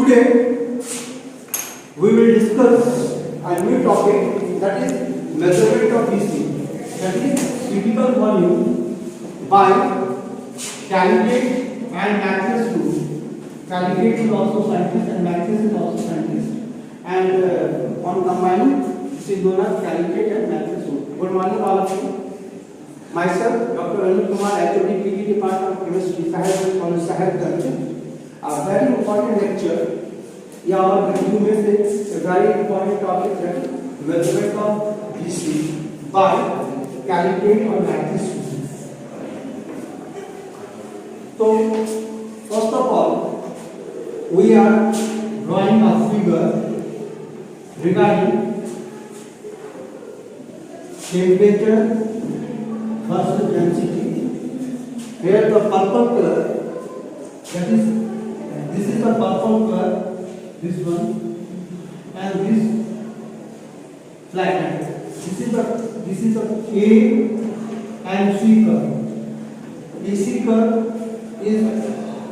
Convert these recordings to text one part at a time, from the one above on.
Today we will discuss a new topic, that is measurement of DC, that is critical volume by Caligate and Matthias too. Caligate is also scientist and Matthias is also scientist, and on combining this is known as Caligate and Matthias too. Good morning all of you. Myself, Dr. Anil Kumar, HOD, PG Department of Chemistry, Sahel College, Sahel. A very important lecture. या और video में से very important topic है measurement of DC by Caligate और Matthias. So first of all, we are drawing a figure regarding temperature versus density. Here the purple color, that is, this is the purple color. This one and this flat line. This is the A and C curve. AC curve is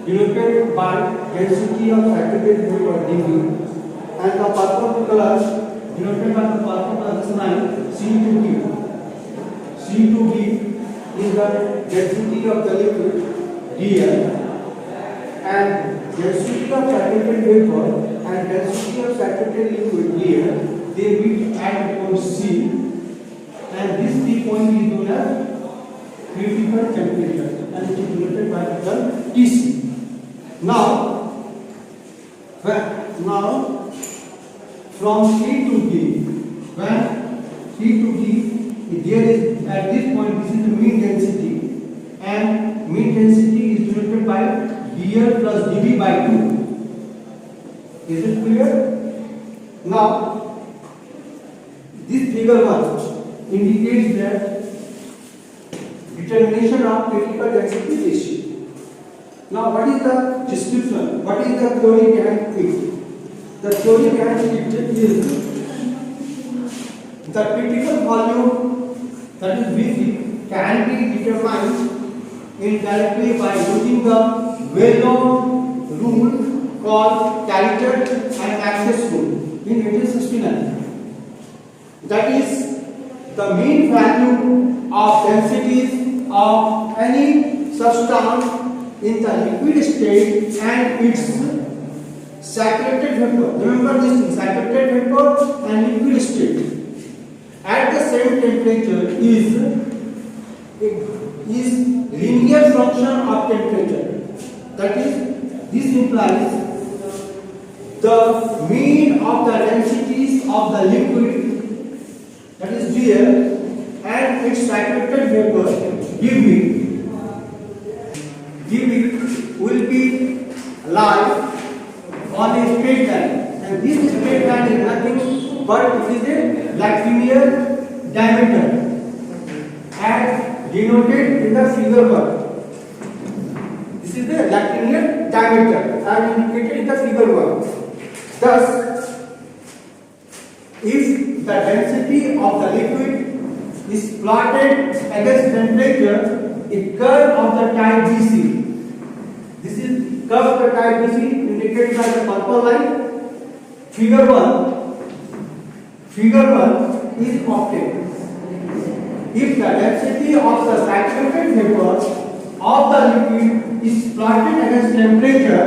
denoted by density of saturated vapor dV, and the purple color denoted by the purple color this line C2V. C2V is the density of the liquid dl, and density of saturated vapor and density of saturated liquid here, they meet at point C, and this C point is known as critical temperature, and it is denoted by the term TC. Now from C to D, when C to D, there is at this point this is the mean density, and mean density is denoted by dl plus dv by 2. Is it clear? Now, this figure 1 indicates that determination of critical density ratio. Now, what is the description? What is the theory behind it? The theory behind it is the critical volume, that is Vc, can be determined indirectly by using the well-known rule called Caligate and Matthias rule in 1869. That is the mean value of densities of any substance in the liquid state and its saturated vapor. Remember this thing, saturated vapor and liquid state at the same temperature is linear function of temperature. That is, this implies the mean of the densities of the liquid, that is dl, and its saturated vapor dV will be live on a straight line, and this straight line is nothing but it is a Lagrangian diameter as denoted in the figure 1. This is the Lagrangian diameter as indicated in the figure 1. Thus, if the density of the liquid is plotted against temperature, a curve of the type BC. This is curve of the type BC indicated by the purple line. Figure 1 is obtained if the density of the saturated vapor of the liquid is plotted against temperature.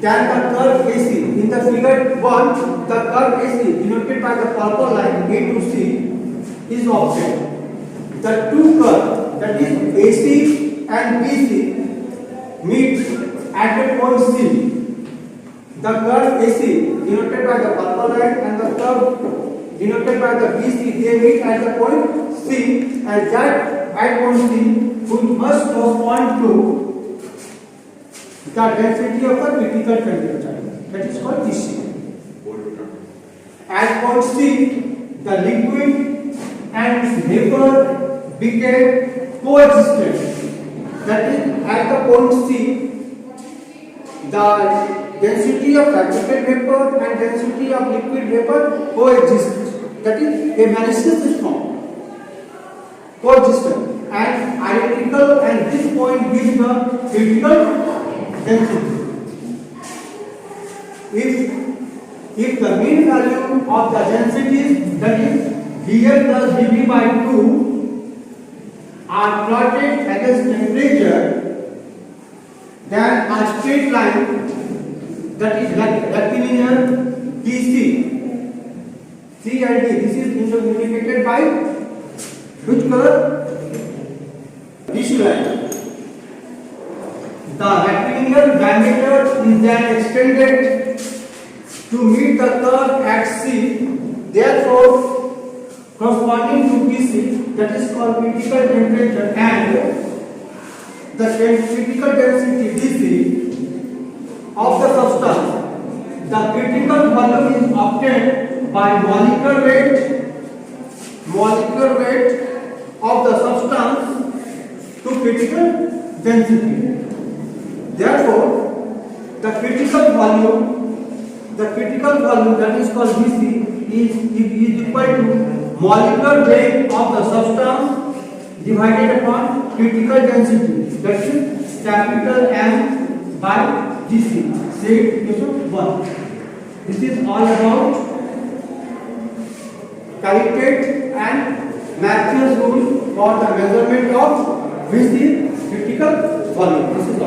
Then the curve AC in the figure 1, the curve AC denoted by the purple line A to C is obtained. The two curves, that is AC and BC, meet at the point C. The curve AC denoted by the purple line and the curve denoted by the BC, they meet at the point C, and that at point C we must correspond to the density of the critical temperature, that is called DC. At point C, the liquid and its vapor became coexistent. That is, at the point C, the density of saturated vapor and density of liquid vapor coexist. That is, a Manisch's is formed. Coexistent and identical, and this point gives the critical density. if the mean value of the density, that is dl plus dv by 2, are plotted against temperature, then a straight line, that is rectilinear DC, C and D, this is indicated by which color? This line. The rectilinear diameter is then extended to meet the curve at C. Therefore, corresponding to PC, that is called critical temperature, and the critical density DC of the substance, the critical volume is obtained by molecular weight of the substance to critical density. Therefore, the critical volume that is called DC is equal to molecular weight of the substance divided upon critical density, that is capital M by DC. Say equation 1. This is all about Calitate and Matthews rule for the measurement of which is critical volume. This is